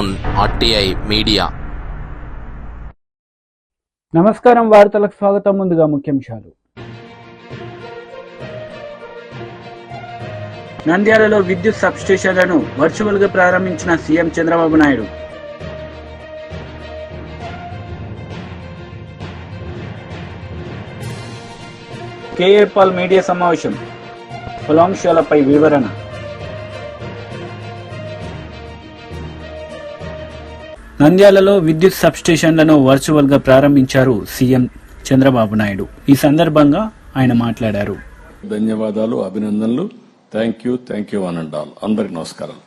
Zone RTI media. నమస్కారం, వార్తలకు స్వాగతం. ముందుగా ముఖ్యాంశాలు. నంద్యాలలో విద్యుత్ సబ్స్టేషన్లను వర్చువల్ గా ప్రారంభించిన CM Chandrababu Naidu. KA Paul media సమావేశం, పలు అంశాలపై వివరణ. నంద్యాలలో విద్యుత్ సబ్స్టేషన్లను వర్చువల్ గా ప్రారంభించారు సీఎం చంద్రబాబు నాయుడు. ఈ సందర్భంగా ఆయన మాట్లాడారు. ధన్యవాదాలు, అభినందనలు. థ్యాంక్ యూ అనండాల్. అందరికి నమస్కారం.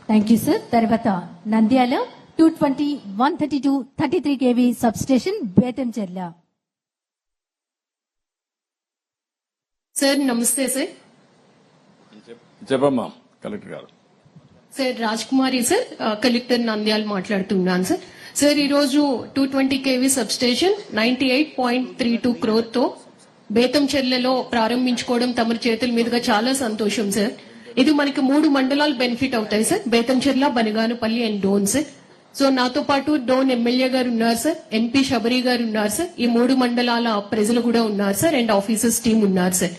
Thank you sir. తర్వాత Nandyal 220, 132, 33 kV substation Bethamcherla. Sir నమస్తే సార్. చెప్పమ్మా కలెక్టర్ గారు. Sir Raj Kumari sir, collector Nandyal మాట్లాడుతున్నాను సార్. సార్ ఈరోజు 220 kV సబ్స్టేషన్ 98.32 crore తో బేతంచెర్లలో ప్రారంభించుకోవడం తమరి చేతుల మీదుగా చాలా సంతోషం సార్. ఇది మనకి 3 మండలాలు బెనిఫిట్ అవుతాయి sir, Bethamcherla, Banaganapalli and Dhone sir. So నాతో పాటు డోన్ ఎమ్మెల్యే గారు ఉన్నారు సార్, NP శబరి గారు ఉన్నారు సార్, ఈ 3 మండలాల ప్రజలు కూడా ఉన్నారు సార్, అండ్ ఆఫీసర్స్ టీం ఉన్నారు సార్.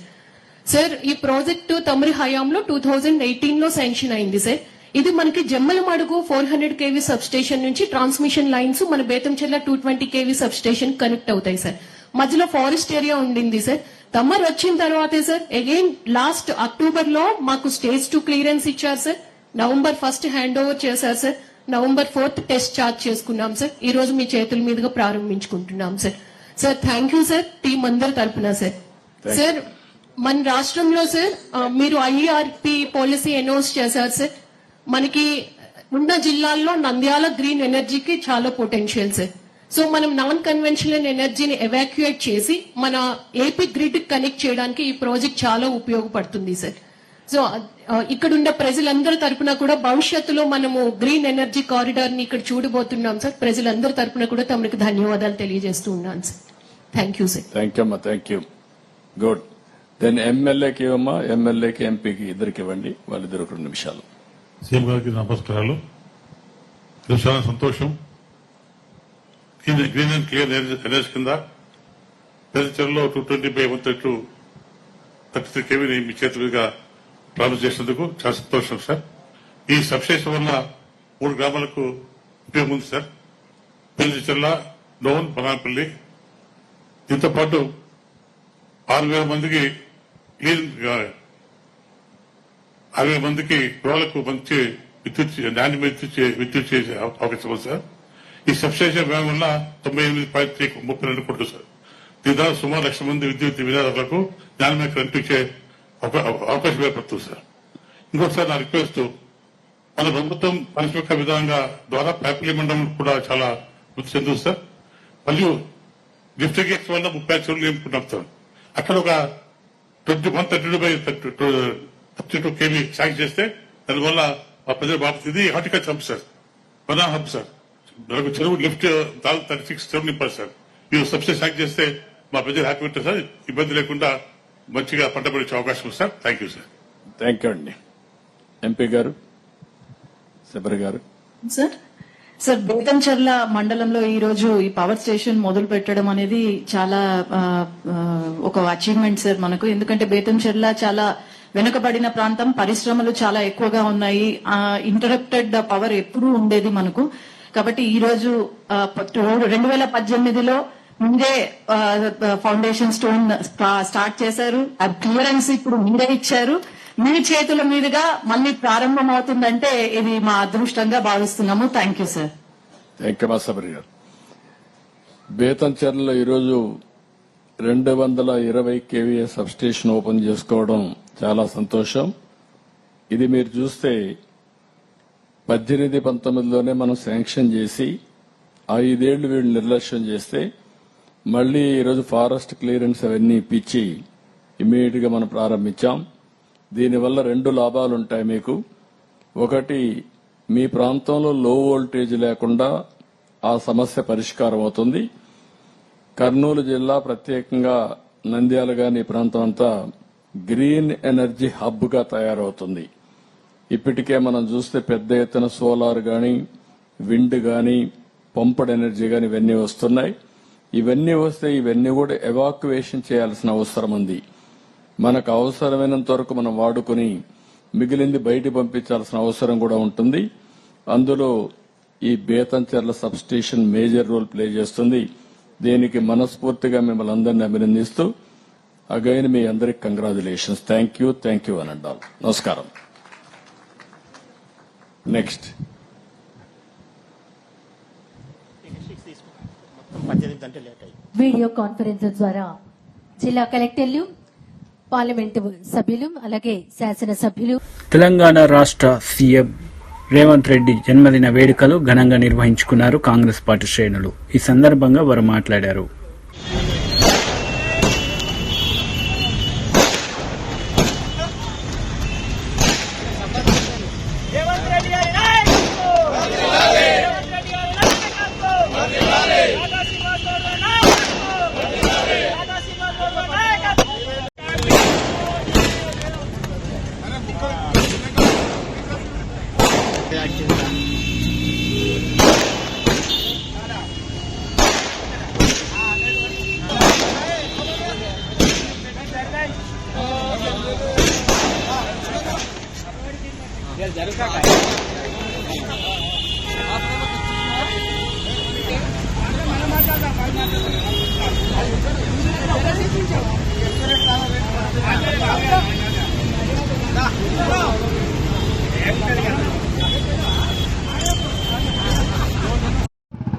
సార్ ఈ ప్రాజెక్టు తమరి హయాంలో 2018 లో శాంక్షన్ అయింది సార్. ఇది మనకి జమ్మలమడుగు 400 kV సబ్ స్టేషన్ నుంచి ట్రాన్స్మిషన్ లైన్స్ మన Betamcherla 220 kV sub station connect అవుతాయి సార్. మధ్యలో ఫారెస్ట్ ఏరియా ఉండింది సార్. తమరు వచ్చిన తర్వాతే సార్ అగైన్ లాస్ట్ అక్టోబర్ లో మాకు స్టేజ్ 2 క్లియరెన్స్ ఇచ్చారు సార్. November 1 హ్యాండ్ ఓవర్ చేశారు సార్. November 4 టెస్ట్ చార్జ్ చేసుకున్నాం సార్. ఈ రోజు మీ చేతుల మీదుగా ప్రారంభించుకుంటున్నాం sir. Sir thank you sir, team అందరి తరపున సార్. సార్ మన రాష్ట్రంలో సార్ మీరు IRP పాలసీ అనౌన్స్ చేశారు సార్. మనకి ఉన్న జిల్లాల్లో నంద్యాల గ్రీన్ ఎనర్జీకి చాలా పొటెన్షియల్ సార్. సో మనం నాన్ కన్వెన్షనల్ ఎనర్జీని ఎవాక్యుయేట్ చేసి మన ఏపీ గ్రిడ్ కనెక్ట్ చేయడానికి ఈ ప్రాజెక్ట్ చాలా ఉపయోగపడుతుంది సార్. సో ఇక్కడ ఉన్న ప్రజలందరి తరపున కూడా భవిష్యత్తులో మనము గ్రీన్ ఎనర్జీ కారిడార్ ని ఇక్కడ చూడబోతున్నాం సార్. ప్రజలందరి తరపున కూడా తమకు ధన్యవాదాలు తెలియజేస్తూ ఉన్నాను sir. Thank you sir. Thank you అమ్మా, థ్యాంక్ యూ. గుడ్. దెన్ ఎమ్మెల్యేకి ఇవ్వమ్మా, ఎమ్మెల్యేకి ఎంపీకి ఇద్దరికి ఇవ్వండి, వాళ్ళిద్దరు 2 నిమిషాలు. సీఎం గారికి నమస్కారాలు. చాలా సంతోషం. గ్రీన్ అండ్ క్లియర్ ఎనర్జీ కింద బేతంచెర్లలో 220/132 kV మీ చేతి మీదుగా ప్రారంభం చేసినందుకు చాలా సంతోషం సార్. ఈ సబ్స్టేషన్ వల్ల 3 గ్రామాలకు ఉపయోగం ఉంది సార్. బేతంచెర్ల, డోన్, బనాపల్లి. దీంతో పాటు 6,000 మందికి 6,000 మందికి గృహాలకు మంచి విద్యుత్ చేసే అవకాశం ఉంది సార్. ఈ సబ్స్టేషన్ వ్యయం వల్ల 98.32 కోట్లు సార్. దీని ద్వారా సుమారు 1,00,000 మంది విద్యుత్ వినియోగదారులకు నాణ్యమైన కరెంటు ఇచ్చే అవకాశం ఏర్పడుతుంది సార్. ఇంకోటిసారి నా రిక్వెస్ట్, మన ప్రభుత్వం పారిశ్రామిక విధానంగా ద్వారా ప్యాపిలి మండలం కూడా చాలా వృద్ధి చెందుతుంది సార్. మరియు లిఫ్ట్ గేట్స్ వల్ల 30 చెరువులు నింపుకుంటాం సార్. అక్కడ ఒక 132/32 kV శాంక్షన్ చేస్తే దానివల్ల మా ప్రజలు బాగుంది. ఇది horticulture hub sir, banana hub sir. మనకు చెరువు లిఫ్ట్ 36 చెరువు నింపారు సార్. ఈ సబ్సిడీ శాంక్షన్ చేస్తే మా ప్రజలు హ్యాపీ ఉంటారు సార్. ఇబ్బంది లేకుండా మంచిగా పంట పండించే అవకాశం ఉంది sir. Thank you sir. Thank you అండి. ఎంపీ గారు, శబరి గారు. సార్ బేతంచెర్ల మండలంలో ఈ రోజు ఈ పవర్ స్టేషన్ మొదలు పెట్టడం అనేది చాలా ఒక అచీవ్మెంట్ సార్ మనకు. ఎందుకంటే బేతంచెర్ల చాలా వెనుకబడిన ప్రాంతం, పరిశ్రమలు చాలా ఎక్కువగా ఉన్నాయి, ఇంటరప్టెడ్ పవర్ ఎప్పుడూ ఉండేది మనకు. కాబట్టి ఈ రోజు 2018లో ముందే ఫౌండేషన్ స్టోన్ స్టార్ట్ చేశారు. ఆ క్లియరెన్స్ ఇప్పుడు మీరే ఇచ్చారు. మీ చేతుల మీదుగా మళ్ళీ ప్రారంభం అవుతుందంటే ఇది మా అదృష్టంగా భావిస్తున్నాము. Thank you sir. Thank you Sabari garu. బేతంచెర్లలో ఈరోజు 220 kV సబ్స్టేషన్ ఓపెన్ చేసుకోవడం చాలా సంతోషం. ఇది మీరు చూస్తే 18-19లోనే మనం శాంక్షన్ చేసి 5 ఏళ్లు వీళ్ళు నిర్లక్ష్యం చేస్తే మళ్లీ ఈరోజు ఫారెస్ట్ క్లియరెన్స్ అవన్నీ ఇప్పించి ఇమ్మీడియట్ గా మనం ప్రారంభించాం. దీనివల్ల 2 లాభాలుంటాయి మీకు. ఒకటి, మీ ప్రాంతంలో లో వోల్టేజ్ లేకుండా ఆ సమస్య పరిష్కారం అవుతుంది. కర్నూలు జిల్లా, ప్రత్యేకంగా నంద్యాల గాని ప్రాంతం అంతా గ్రీన్ ఎనర్జీ హబ్ గా తయారవుతుంది. ఇప్పటికే మనం చూస్తే పెద్ద ఎత్తున సోలార్ గాని, విండ్ గాని, పంప్డ్ ఎనర్జీ గాని ఇవన్నీ వస్తున్నాయి. ఇవన్నీ వస్తే ఇవన్నీ కూడా ఎవాక్యువేషన్ చేయాల్సిన అవసరం ఉంది. మనకు అవసరమైనంత వరకు మనం వాడుకుని మిగిలింది బయట పంపించాల్సిన అవసరం కూడా ఉంటుంది. అందులో ఈ Bethamcherla substation major role play చేస్తుంది. దీనికి మనస్ఫూర్తిగా మిమ్మల్ని అందరినీ అభినందిస్తూ అగైన్ మీ అందరికి కంగ్రాచులేషన్స్. థ్యాంక్ యూ అని అంటారు. నమస్కారం. నెక్స్ట్ వీడియో కాన్ఫరెన్స్ ద్వారా జిల్లా కలెక్టర్లు, పార్లమెంటు సభ్యులు, అలాగే శాసనసభ్యులు, తెలంగాణ రాష్ట్ర సీఎం రేవంత్ రెడ్డి జన్మదిన వేడుకలు ఘనంగా నిర్వహించుకున్నారు కాంగ్రెస్ పార్టీ శ్రేణులు. ఈ సందర్భంగా వారు మాట్లాడారు.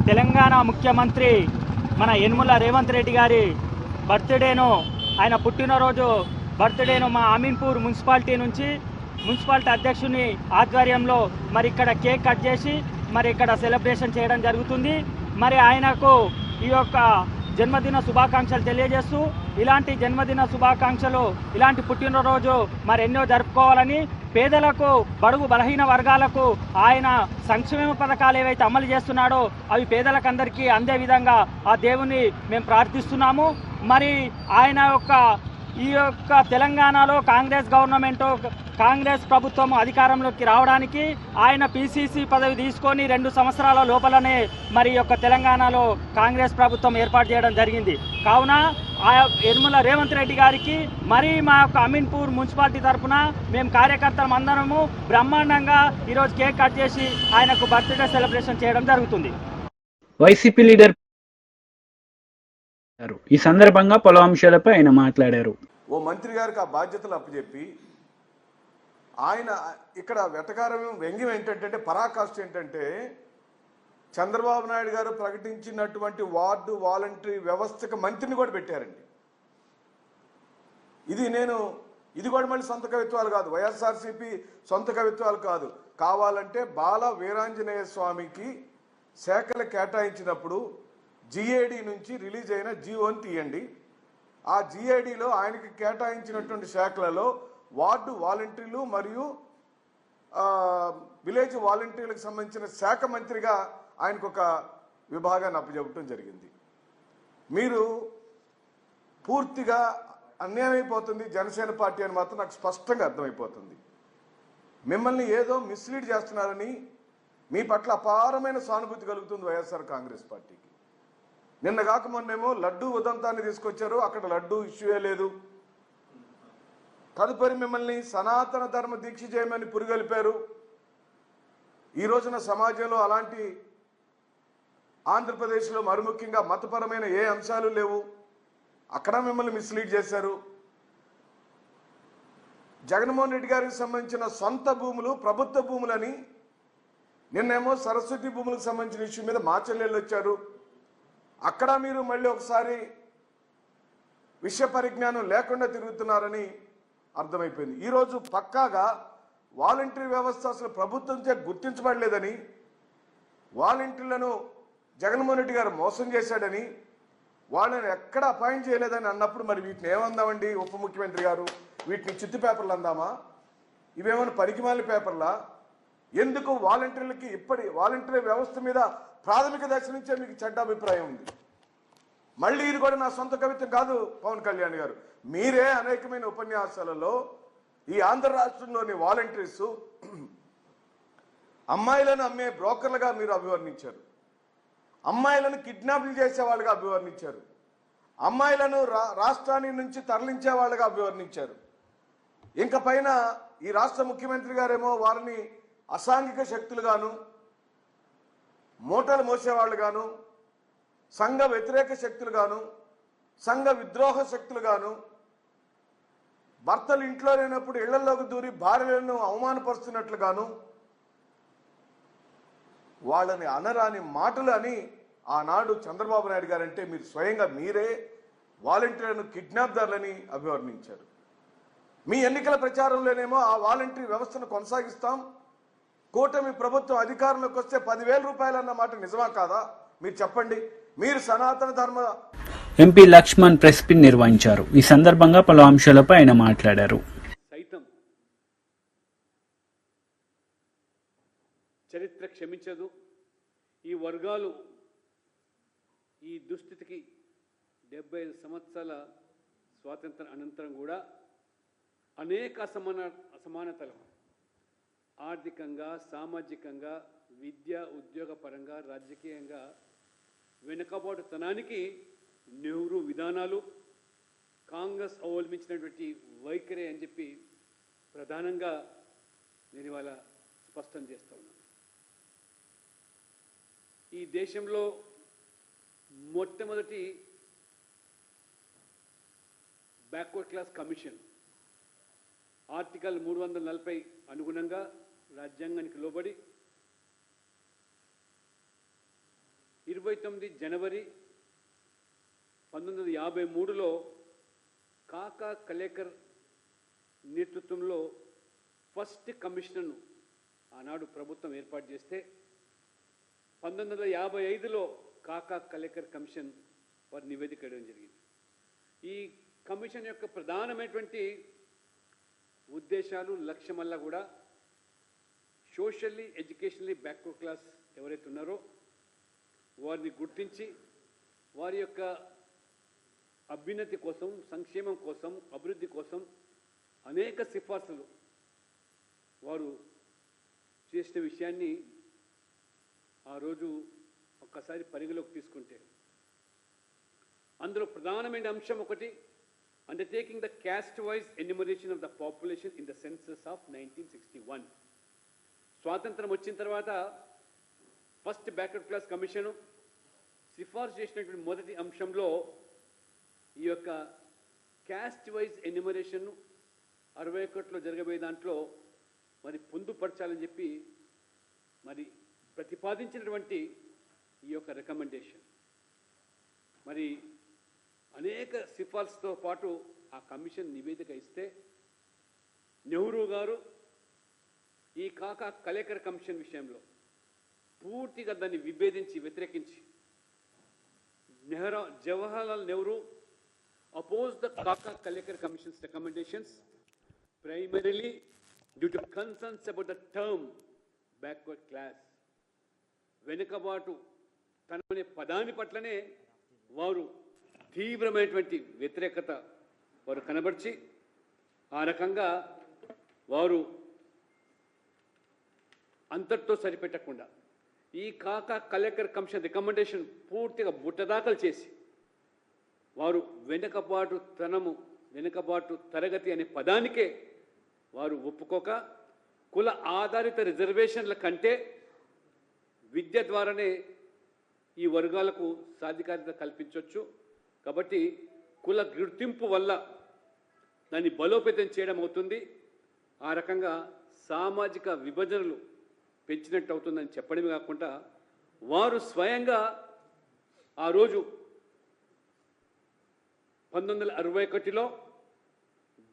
తెలంగాణ ముఖ్యమంత్రి మన యనుమల రేవంత్ రెడ్డి గారి బర్త్డేను, ఆయన పుట్టినరోజు బర్త్డేను మా అమీన్పూర్ మున్సిపాలిటీ నుంచి మున్సిపాలిటీ అధ్యక్షుని ఆధ్వర్యంలో మరి ఇక్కడ కేక్ కట్ చేసి మరి ఇక్కడ సెలబ్రేషన్ చేయడం జరుగుతుంది. మరి ఆయనకు ఈ యొక్క జన్మదిన శుభాకాంక్షలు తెలియజేస్తూ ఇలాంటి జన్మదిన శుభాకాంక్షలు, ఇలాంటి పుట్టినరోజు మరి ఎన్నో జరుపుకోవాలని, పేదలకు, బడుగు బలహీన వర్గాలకు ఆయన సంక్షేమ పథకాలు ఏవైతే అమలు చేస్తున్నాడో అవి పేదలకందరికీ అందే విధంగా ఆ దేవుని మేము ప్రార్థిస్తున్నాము. మరి ఆయన ఈ యొక్క తెలంగాణలో కాంగ్రెస్ గవర్నమెంట్, కాంగ్రెస్ ప్రభుత్వం అధికారంలోకి రావడానికి ఆయన పిసిసి పదవి తీసుకొని 2 సంవత్సరాల లోపలనే మరి యొక్క తెలంగాణలో కాంగ్రెస్ ప్రభుత్వం ఏర్పాటు చేయడం జరిగింది. కావున యనుమల రేవంత్ రెడ్డి గారికి మరి మా యొక్క అమీన్పూర్ మున్సిపాలిటీ తరఫున మేము కార్యకర్తలం అందరము బ్రహ్మాండంగా ఈరోజు కేక్ కట్ చేసి ఆయనకు బర్త్డే సెలబ్రేషన్ చేయడం జరుగుతుంది. వైసీపీ లీడర్ ఈ సందర్భంగా పలు అంశాలపై ఆయన మాట్లాడారు. ఓ మంత్రి గారికి ఆ బాధ్యతలు అప్పచెప్పి ఆయన ఇక్కడ వెటకారం వ్యంగ్యం ఏంటంటే, పరాకాష్ఠ ఏంటంటే, చంద్రబాబు నాయుడు గారు ప్రకటించినటువంటి వార్డు వాలంటరీ వ్యవస్థకు మంత్రిని కూడా పెట్టారండి. ఇది కూడా మళ్ళీ సొంత కవిత్వాలు కాదు, వైఎస్ఆర్సీపీ సొంత కవిత్వాలు కాదు. కావాలంటే బాల వీరాంజనేయ స్వామికి శాఖలు కేటాయించినప్పుడు జిఏడి నుంచి రిలీజ్ అయిన జీవోని తీయండి. ఆ జిఏడిలో ఆయనకి కేటాయించినటువంటి శాఖలలో వార్డు వాలంటీర్లు మరియు విలేజ్ వాలంటీర్లకు సంబంధించిన శాఖ మంత్రిగా ఆయనకు ఒక విభాగాన్ని అప్పచెప్పడం జరిగింది. మీరు పూర్తిగా అన్యాయమైపోతుంది జనసేన పార్టీ అని మాత్రం నాకు స్పష్టంగా అర్థమైపోతుంది. మిమ్మల్ని ఏదో మిస్లీడ్ చేస్తున్నారని మీ పట్ల అపారమైన సానుభూతి కలుగుతుంది వైఎస్ఆర్ కాంగ్రెస్ పార్టీకి. నిన్న కాక మొన్నేమో లడ్డూ ఉదంతాన్ని తీసుకొచ్చారు, అక్కడ లడ్డూ ఇష్యూయే లేదు. తదుపరి మిమ్మల్ని సనాతన ధర్మ దీక్ష చేయమని పురుగొల్పారు. ఈ రోజున సమాజంలో అలాంటి ఆంధ్రప్రదేశ్లో మరి ముఖ్యంగా మతపరమైన ఏ అంశాలు లేవు, అక్కడ మిమ్మల్ని మిస్లీడ్ చేశారు. జగన్మోహన్ రెడ్డి గారికి సంబంధించిన సొంత భూములు ప్రభుత్వ భూములని, నిన్నేమో సరస్వతి భూములకు సంబంధించిన ఇష్యూ మీద మా చెల్లెళ్ళు వచ్చారు. అక్కడ మీరు మళ్ళీ ఒకసారి విషయ పరిజ్ఞానం లేకుండా తిరుగుతున్నారని అర్థమైపోయింది. ఈరోజు పక్కాగా వాలంటరీ వ్యవస్థ అసలు ప్రభుత్వంచే గుర్తించబడలేదని, వాలంటీర్లను జగన్మోహన్ రెడ్డి గారు మోసం చేశాడని, వాళ్ళని ఎక్కడ అపాయింట్ చేయలేదని అన్నప్పుడు మరి వీటిని ఏమందామండి ఉప ముఖ్యమంత్రి గారు? వీటిని చిత్తు పేపర్లు అందామా? ఇవేమైనా పరికిమాలి పేపర్లా? ఎందుకు వాలంటీర్లకి వాలంటీర్ వ్యవస్థ మీద ప్రాథమిక దశ నుంచే మీకు చెడ్డ అభిప్రాయం ఉంది. మళ్ళీ ఇది కూడా నా సొంత కవిత్వం కాదు పవన్ కళ్యాణ్ గారు. మీరే అనేకమైన ఉపన్యాసాలలో ఈ ఆంధ్ర రాష్ట్రంలోని వాలంటీర్స్ అమ్మాయిలను అమ్మే బ్రోకర్లుగా మీరు అభివర్ణించారు, అమ్మాయిలను కిడ్నాప్లు చేసే వాళ్ళుగా అభివర్ణించారు, అమ్మాయిలను రాష్ట్రాన్ని నుంచి తరలించే వాళ్ళుగా అభివర్ణించారు. ఇంక పైన ఈ రాష్ట్ర ముఖ్యమంత్రి గారేమో వారిని అసాంఘిక శక్తులుగాను, మూటలు మోసేవాళ్ళుగాను, సంఘ వ్యతిరేక శక్తులుగాను, సంఘ విద్రోహ శక్తులుగాను, భర్తలు ఇంట్లో లేనప్పుడు ఇళ్లలోకి దూరి భార్యలను అవమానపరుస్తున్నట్లుగాను, వాళ్ళని అనరాని మాటలు అని ఆనాడు చంద్రబాబు నాయుడు గారంటే మీరు స్వయంగా మీరే వాలంటీర్లను కిడ్నాప్దారులని అభివర్ణించారు. మీ ఎన్నికల ప్రచారంలోనేమో ఆ వాలంటీర్ వ్యవస్థను కొనసాగిస్తాం, కూటమి ప్రభుత్వం అధికారంలోకి వస్తే 10,000 రూపాయలు అన్న మాట నిజమా కాదా? మీరు చెప్పండి. మీరు సనాతన ధర్మ ఎంపీ లక్ష్మణ్ ప్రెస్ పిన్ నిర్వహించారు. ఈ సందర్భంగా పలు అంశాలపై ఆయన మాట్లాడారు. సైతం చరిత్ర క్షమించదు. ఈ వర్గాలు ఈ దుస్థితికి 75 సంవత్సరాల స్వాతంత్ర అనంతరం కూడా అనేక అసమానతలు ఆర్థికంగా, సామాజికంగా, విద్య, ఉద్యోగపరంగా, రాజకీయంగా వెనుకబాటుతనానికి నెహ్రూ విధానాలు, కాంగ్రెస్ అవలంబించినటువంటి వైఖరి అని చెప్పి ప్రధానంగా నేను ఇవాళ స్పష్టం చేస్తా ఉన్నాను. ఈ దేశంలో మొట్టమొదటి బ్యాక్వర్డ్ క్లాస్ కమిషన్ ఆర్టికల్ 340 అనుగుణంగా రాజ్యాంగానికి లోబడి 29 జనవరి 1953లో కాకా కలేకర్ నేతృత్వంలో ఫస్ట్ కమిషన్ను ఆనాడు ప్రభుత్వం ఏర్పాటు చేస్తే 1955లో కాకా కలేకర్ కమిషన్ వారి నివేదిక ఇవ్వడం జరిగింది. ఈ కమిషన్ యొక్క ప్రధానమైనటువంటి ఉద్దేశాలు, లక్ష్యమల్లా కూడా సోషల్లీ, ఎడ్యుకేషనల్లీ బ్యాక్వర్డ్ క్లాస్ ఎవరైతే ఉన్నారో వారిని గుర్తించి వారి యొక్క అభ్యున్నతి కోసం, సంక్షేమం కోసం, అభివృద్ధి కోసం అనేక సిఫార్సులు వారు చేసిన విషయాన్ని ఆ రోజు ఒక్కసారి పరిగణలోకి తీసుకుంటే అందులో ప్రధానమైన అంశం ఒకటి, undertaking the cast wise enumeration of the population in the census of 1961. స్వాతంత్రం వచ్చిన తర్వాత ఫస్ట్ బ్యాక్వర్డ్ క్లాస్ కమిషను సిఫార్సు చేసినటువంటి మొదటి అంశంలో ఈ యొక్క క్యాస్ట్ వైజ్ ఎన్యూమరేషన్ను 61లో జరగబోయే దాంట్లో మరి పొందుపరచాలని చెప్పి మరి ప్రతిపాదించినటువంటి ఈ యొక్క రికమెండేషన్ మరి అనేక సిఫార్సుతో పాటు ఆ కమిషన్ నివేదిక ఇస్తే నెహ్రూ గారు ఈ కాకా కలేకర్ కమిషన్ విషయంలో పూర్తిగా దాన్ని విభేదించి, వ్యతిరేకించి Jawaharlal Nehru opposed the Kaka Kalekar Commission's recommendations primarily due to concerns about the term backward class. వెనుకబాటు తననే పదాని పట్లనే వారు తీవ్రమైనటువంటి వ్యతిరేకత వారు కనబర్చి ఆ రకంగా వారు అంతటితో సరిపెట్టకుండా ఈ కాకా కలేకర్ కమిషన్ రికమెండేషన్ పూర్తిగా బుట్టదాఖలు చేసి వారు వెనుకబాటు తరగతి అనే పదానికే వారు ఒప్పుకోక కుల ఆధారిత రిజర్వేషన్ల కంటే విద్య ద్వారానే ఈ వర్గాలకు సాధికారిత కల్పించవచ్చు కాబట్టి కుల గుర్తింపు వల్ల దాన్ని బలోపేతం చేయడం అవుతుంది, ఆ రకంగా సామాజిక విభజనలు పెంచినట్టు అవుతుందని చెప్పడమే కాకుండా వారు స్వయంగా ఆ రోజు 1961లో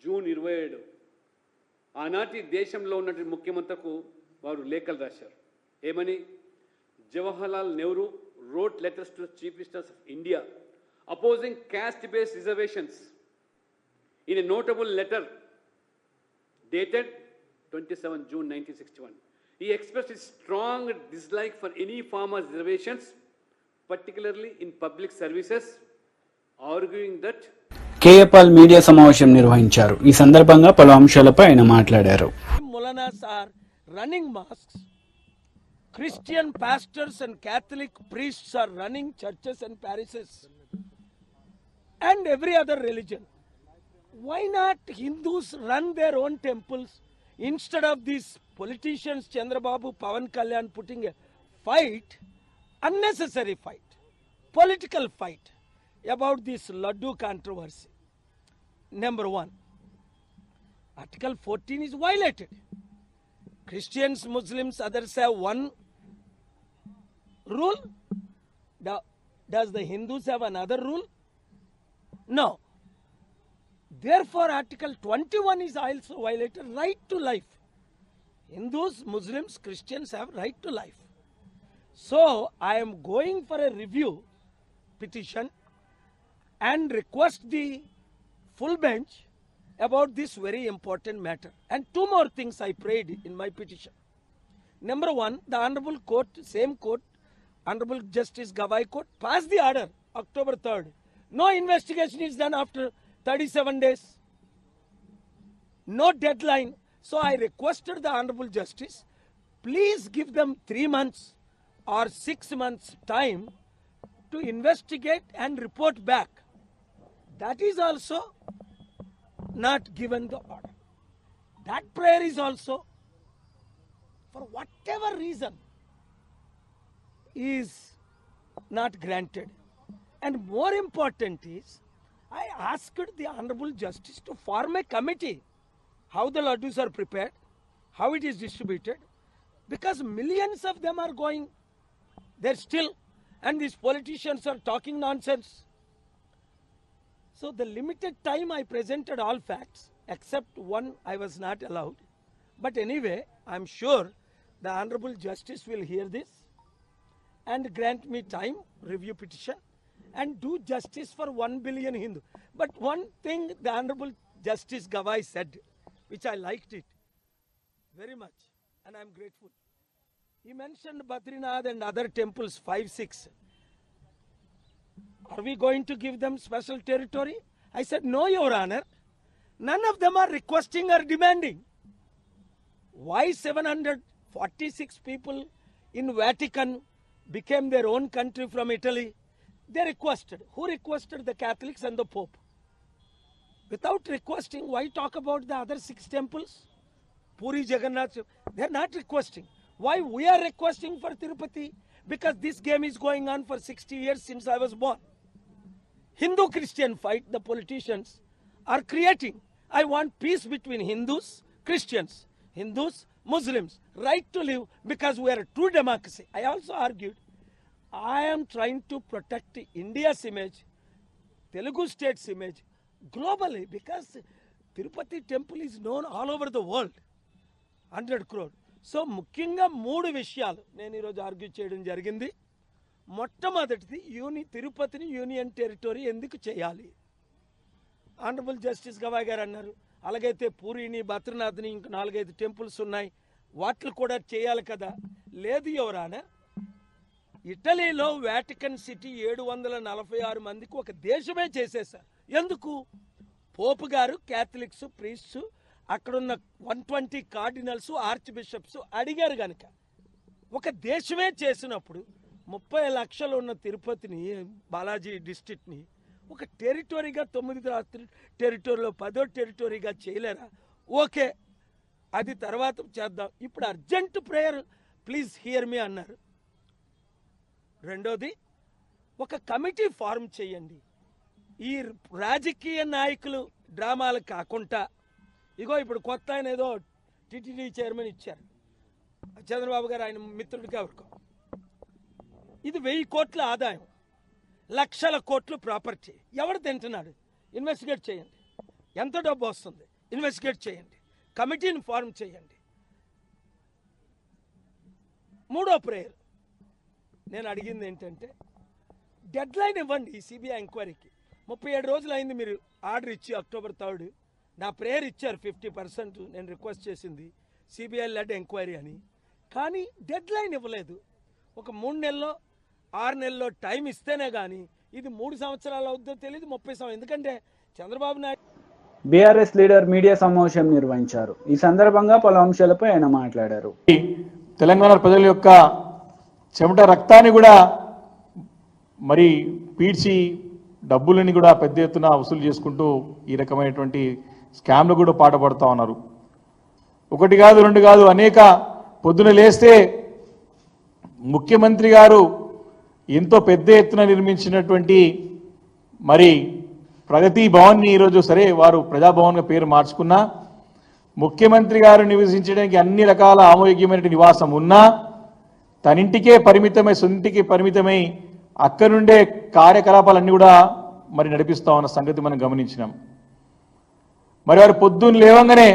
జూన్ 27 ఆనాటి దేశంలో ఉన్నటువంటి ముఖ్యమంత్రికి వారు లేఖలు రాశారు. ఏమని? Jawaharlal Nehru wrote letters to the Chief Ministers of India opposing caste-based reservations. In a notable letter dated 27 June 1961, he expressed his strong dislike for any form of reservations, particularly in public services, arguing that KA Paul media సమావేశం నిర్వహించారు. ఈ సందర్భంగా పలు అంశాలపై ఆయన మాట్లాడారు. Molanas are running mosques. Christian pastors and Catholic priests are running churches and parishes. And every other religion. Why not Hindus run their own temples instead of these politicians, Chandrababu, Pawan Kalyan, putting a fight, unnecessary fight, political fight about this Laddu controversy? Number one, Article 14 is violated. Christians, Muslims, others have one rule. Does the Hindus have another rule? No. Therefore, Article 21 is also violated. Right to life. Hindus, Muslims, Christians have right to life. So, I am going for a review petition and request the full bench about this very important matter. And two more things I prayed in my petition. Number one, the Honorable Court, same court, Honorable Justice Gavai Court, passed the order October 3rd. No investigation is done after 37 days. No deadline. So I requested the Honorable Justice, please give them 3 months or 6 months time to investigate and report back. That is also not given the order. That prayer is also, for whatever reason, is not granted. And more important is, I asked the Honorable Justice to form a committee, how the laddus are prepared, how it is distributed, because millions of them are going there still, and these politicians are talking nonsense. So the limited time I presented all facts, except one I was not allowed. But anyway, I am sure the Honorable Justice will hear this and grant me time, review petition, and do justice for 1 billion Hindu. But one thing the Honorable Justice Gavai said, which I liked it very much, and I am grateful. He mentioned Badrinath and other temples, 5, 6. Are we going to give them special territory? I said, no, Your Honor. None of them are requesting or demanding. Why 746 people in Vatican became their own country from Italy? They requested. Who requested? The Catholics and the Pope. Without requesting, why talk about the other 6 temples? Puri, Jagannath, they are not requesting. Why we are requesting for Tirupati? Because this game is going on for 60 years since I was born. Hindu-Christian fight the politicians are creating. I want peace between Hindus, Christians, Hindus, Muslims, right to live, because we are a true democracy. I also argued, I am trying to protect India's image, Telugu state's image, globally, because Tirupati temple is known all over the world, 100 crore. So ముఖ్యంగా 3 విషయాలు నేను ఈరోజు argue చేయడం జరిగింది. మొట్టమొదటిది, తిరుపతిని union territory ఎందుకు చేయాలి? ఆనరబుల్ జస్టిస్ గవాయ్ గారు అన్నారు, అలాగైతే పూరిని, బద్రీనాథ్ని, ఇంకా 4-5 టెంపుల్స్ ఉన్నాయి, వాటిని కూడా చేయాలి కదా. లేదు ఎవరానా, ఇటలీలో వాటికన్ సిటీ 746 మందికి ఒక దేశమే చేసేశారు. ఎందుకు? పోపు గారు, క్యాథలిక్స్, ప్రీస్ట్స్, అక్కడున్న 120 కార్డినల్స్, ఆర్చ్ బిషప్స్ అడిగారు కనుక ఒక దేశమే చేసినప్పుడు 30 లక్షలు ఉన్న తిరుపతిని, బాలాజీ డిస్ట్రిక్ట్ని ఒక టెరిటరీగా 9 టెరిటరీలో 10వ టెరిటరీగా చేయలేరా? ఓకే, అది తర్వాత చేద్దాం. ఇప్పుడు అర్జెంట్ ప్రేయర్, ప్లీజ్ హియర్ మీ అన్నారు. రెండోది, ఒక కమిటీ ఫార్మ్ చేయండి. ఈ రాజకీయ నాయకులు డ్రామాలు కాకుండా, ఇగో ఇప్పుడు కొత్త ఆయన ఏదో టీటీడీ చైర్మన్ ఇచ్చారు, చంద్రబాబు గారు, ఆయన మిత్రుడికి ఎవరికో. ఇది 1000 కోట్ల ఆదాయం, లక్షల కోట్లు ప్రాపర్టీ. ఎవరు తింటున్నాడు? ఇన్వెస్టిగేట్ చేయండి. ఎంత డబ్బు వస్తుంది? ఇన్వెస్టిగేట్ చేయండి. కమిటీని ఫార్మ్ చేయండి. మూడో ప్రేయర్ నేను అడిగింది ఏంటంటే, డెడ్ లైన్ ఇవ్వండి ఈ సిబిఐ ఎంక్వైరీకి. 37 రోజులు అయింది మీరు ఆర్డర్ ఇచ్చి, October 3rd నా ప్రేయర్ ఇచ్చారు. 50% నేను రిక్వెస్ట్ చేసింది సిబిఐ లెడ్ ఎంక్వైరీ అని, కానీ డెడ్ లైన్ ఇవ్వలేదు. ఒక 3 నెలల్లో 6 నెలల్లో టైం ఇస్తేనే కానీ ఇది 3 సంవత్సరాలు అవుతుందో తెలియదు, 30 సంవత్సరాలు. ఎందుకంటే Chandrababu Naidu BRS leader media సమావేశం నిర్వహించారు. ఈ సందర్భంగా పలు అంశాలపై ఆయన మాట్లాడారు. తెలంగాణ ప్రజల యొక్క చెమట రక్తాన్ని కూడా మరి పీడ్చి డబ్బులని కూడా పెద్ద ఎత్తున వసూలు చేసుకుంటూ ఈ రకమైనటువంటి స్కామ్లు కూడా పాటుపడుతూ ఉన్నారు. 1 కాదు 2 కాదు, అనేక పొద్దున లేస్తే ముఖ్యమంత్రి గారు ఎంతో పెద్ద ఎత్తున నిర్మించినటువంటి మరి ప్రగతి భవన్ని ఈరోజు సరే వారు ప్రజాభవన్గా పేరు మార్చుకున్నా, ముఖ్యమంత్రి గారు నివసించడానికి అన్ని రకాల ఆమోగ్యమైన నివాసం ఉన్నా తనింటికే పరిమితమై సొంతికి పరిమితమై అక్కడి నుండే కార్యకలాపాలన్నీ కూడా మరి నడిపిస్తా ఉన్న సంగతి మనం గమనించినాం. మరి వారు పొద్దున్న లేవంగానే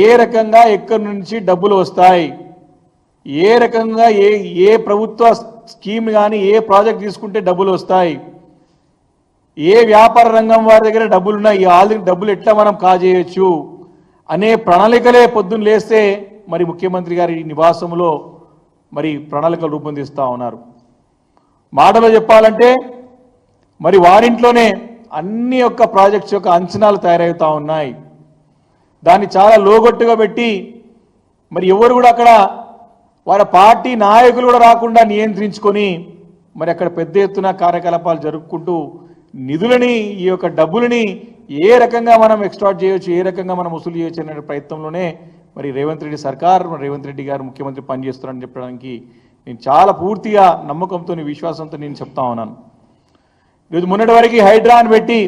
ఏ రకంగా ఎక్కడి నుంచి డబ్బులు వస్తాయి, ఏ రకంగా ఏ ప్రభుత్వ స్కీమ్ కానీ ఏ ప్రాజెక్ట్ తీసుకుంటే డబ్బులు వస్తాయి, ఏ వ్యాపార రంగం వారి దగ్గర డబ్బులున్నాయి, ఆల్రెడీ డబ్బులు ఎట్లా మనం కాజేయచ్చు అనే ప్రణాళికలే పొద్దున్న లేస్తే మరి ముఖ్యమంత్రి గారి నివాసంలో మరి ప్రణాళికలు రూపొందిస్తూ ఉన్నారు. మాటలో చెప్పాలంటే మరి వారింట్లోనే అన్ని యొక్క ప్రాజెక్ట్స్ యొక్క అంచనాలు తయారవుతూ ఉన్నాయి. దాన్ని చాలా లోగొట్టుగా పెట్టి మరి ఎవరు కూడా అక్కడ వారి పార్టీ నాయకులు కూడా రాకుండా నియంత్రించుకొని మరి అక్కడ పెద్ద ఎత్తున కార్యకలాపాలు జరుపుకుంటూ నిధులని ఈ యొక్క డబ్బులని ఏ రకంగా మనం ఎక్స్ట్రాక్ట్ చేయొచ్చు, ఏ రకంగా మనం వసూలు చేయొచ్చు అనే ప్రయత్నంలోనే మరి రేవంత్ రెడ్డి సర్కార్, రేవంత్ రెడ్డి గారు ముఖ్యమంత్రి పనిచేస్తున్నారని చెప్పడానికి నేను చాలా పూర్తిగా నమ్మకంతో విశ్వాసంతో నేను చెప్తా ఉన్నాను. ఈరోజు మొన్నటి వరకు హైడ్రాని పెట్టి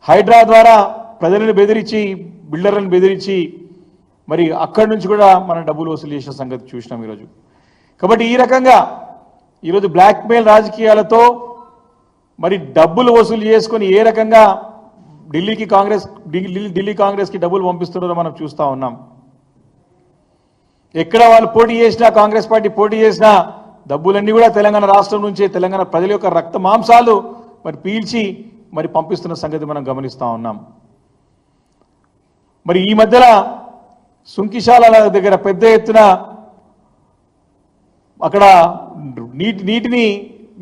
హైడ్రా ద్వారా ప్రజలను బెదిరించి బిల్డర్లను బెదిరించి మరి అక్కడి నుంచి కూడా మనం డబ్బులు వసూలు చేసిన సంగతి చూసినాం ఈరోజు. కాబట్టి ఈ రకంగా ఈరోజు బ్లాక్మెయిల్ రాజకీయాలతో మరి డబ్బులు వసూలు చేసుకొని ఏ రకంగా ఢిల్లీ కాంగ్రెస్కి డబ్బులు పంపిస్తున్నారో మనం చూస్తూ ఉన్నాం. ఎక్కడ వాళ్ళు పోటీ చేసినా, కాంగ్రెస్ పార్టీ పోటీ చేసినా డబ్బులన్నీ కూడా తెలంగాణ రాష్ట్రం నుంచే తెలంగాణ ప్రజల యొక్క రక్త మాంసాలు మరి పీల్చి మరి పంపిస్తున్న సంగతి మనం గమనిస్తూ ఉన్నాం. మరి ఈ మధ్యలో సుంకిశాల దగ్గర పెద్ద ఎత్తున అక్కడ నీటిని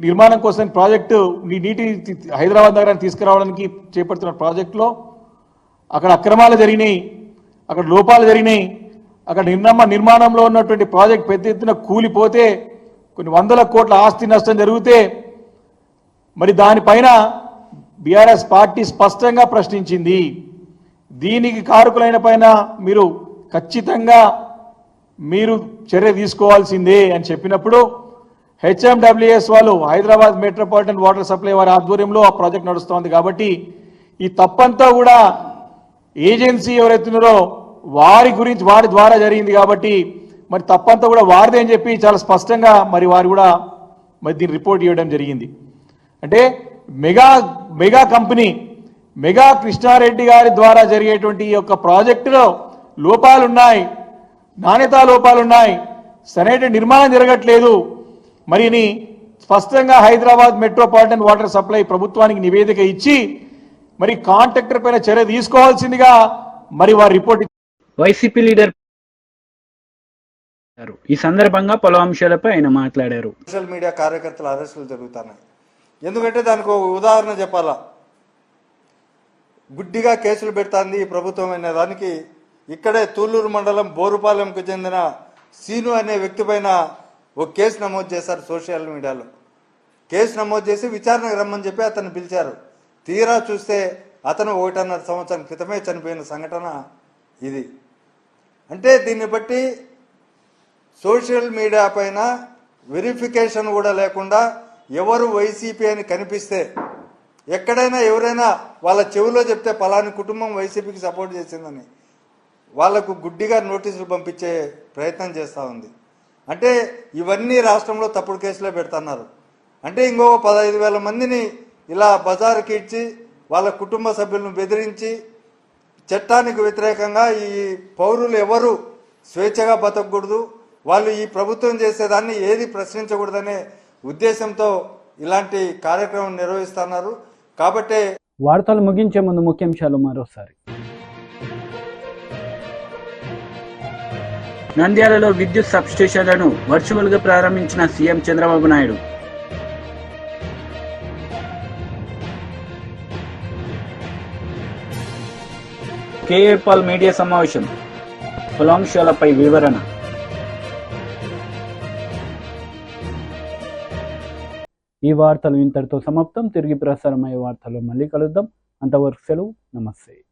నిర్మాణం కోసం ప్రాజెక్టు నీటిని హైదరాబాద్ నగరాన్ని తీసుకురావడానికి చేపడుతున్న ప్రాజెక్టులో అక్కడ అక్రమాలు జరిగినాయి, అక్కడ లోపాలు జరిగినాయి. అక్కడ నిర్మాణంలో ఉన్నటువంటి ప్రాజెక్ట్ పెద్ద ఎత్తున కూలిపోతే కొన్ని వందల కోట్ల ఆస్తి నష్టం జరిగితే మరి దానిపైన బీఆర్ఎస్ పార్టీ స్పష్టంగా ప్రశ్నించింది. దీనికి కారకులైన పైన మీరు ఖచ్చితంగా మీరు చర్య తీసుకోవాల్సిందే అని చెప్పినప్పుడు హెచ్ఎండబ్ల్యూఎస్ వాళ్ళు హైదరాబాద్ మెట్రోపాలిటన్ వాటర్ సప్లై వారి ఆధ్వర్యంలో ఆ ప్రాజెక్ట్ నడుస్తోంది. కాబట్టి ఈ తప్పంతా కూడా ఏజెన్సీ ఎవరైతున్నారో వారి ద్వారా జరిగింది. కాబట్టి మరి తప్పంతా కూడా వారిదే అని చెప్పి చాలా స్పష్టంగా మరి వారు కూడా మరి దీన్ని రిపోర్ట్ చేయడం జరిగింది. అంటే మెగా కంపెనీ మెగా కృష్ణారెడ్డి గారి ద్వారా జరిగేటువంటి ఈ యొక్క ప్రాజెక్టులో లోపాలున్నాయి, నాణ్యతా లోపాలున్నాయి, సరైన నిర్మాణం జరగట్లేదు. మరిని స్పష్టంగా హైదరాబాద్ మెట్రోపాలిటన్ వాటర్ సప్లై ప్రభుత్వానికి నివేదిక ఇచ్చి మరి కాంట్రాక్టర్ పైన చర్య తీసుకోవాల్సిందిగా మరి వారి రిపోర్ట్ వైసీపీ లీడర్ ఈ సందర్భంగా పలు అంశాలపై ఆయన మాట్లాడారు. సోషల్ మీడియా కార్యకర్తల అరెస్టులు జరుగుతున్నాయి. ఎందుకంటే దానికి ఒక ఉదాహరణ చెప్పాలా. గుడ్డిగా కేసులు పెడుతుంది ఈ ప్రభుత్వం అనే దానికి ఇక్కడే తూళ్ళూరు మండలం బోరుపాలెంకు చెందిన సీను అనే వ్యక్తి పైన ఒక కేసు నమోదు చేశారు. సోషల్ మీడియాలో కేసు నమోదు చేసి విచారణకు రమ్మని చెప్పి అతను పిలిచారు. తీరా చూస్తే అతను 1.5 సంవత్సరం క్రితమే చనిపోయిన సంఘటన ఇది. అంటే దీన్ని బట్టి సోషల్ మీడియా పైన వెరిఫికేషన్ కూడా లేకుండా ఎవరు వైసీపీ అని కనిపిస్తే ఎక్కడైనా ఎవరైనా వాళ్ళ చెవిలో చెప్తే పలాని కుటుంబం వైసీపీకి సపోర్ట్ చేసిందని వాళ్లకు గుడ్డిగా నోటీసులు పంపించే ప్రయత్నం చేస్తూ ఉంది. అంటే ఇవన్నీ రాష్ట్రంలో తప్పుడు కేసులే పెడుతున్నారు. అంటే ఇంకో 15,000 మందిని ఇలా బజారుకి ఇచ్చి వాళ్ళ కుటుంబ సభ్యులను బెదిరించి చట్టానికి వ్యతిరేకంగా ఈ పౌరులు ఎవరు స్వేచ్ఛగా బతకూడదు, వాళ్ళు ఈ ప్రభుత్వం చేసేదాన్ని ఏది ప్రశ్నించకూడదనే ఉద్దేశంతో ఇలాంటి కార్యక్రమం నిర్వహిస్తున్నారు. కాబట్టి వార్తలు ముగించే ముందు ముఖ్యాంశాలు మరోసారి. నంద్యాలలో విద్యుత్ సబ్స్టేషన్లను వర్చువల్ గా ప్రారంభించిన CM Chandrababu Naidu. KA Paul media సమావేశం, కులాంశాలపై వివరణ. ఈ వార్తలు ఇంతటితో సమాప్తం. తిరిగి ప్రసారమయ్యే వార్తల్లో మళ్ళీ కలుద్దాం. అంతవరకు సెలవు. నమస్తే.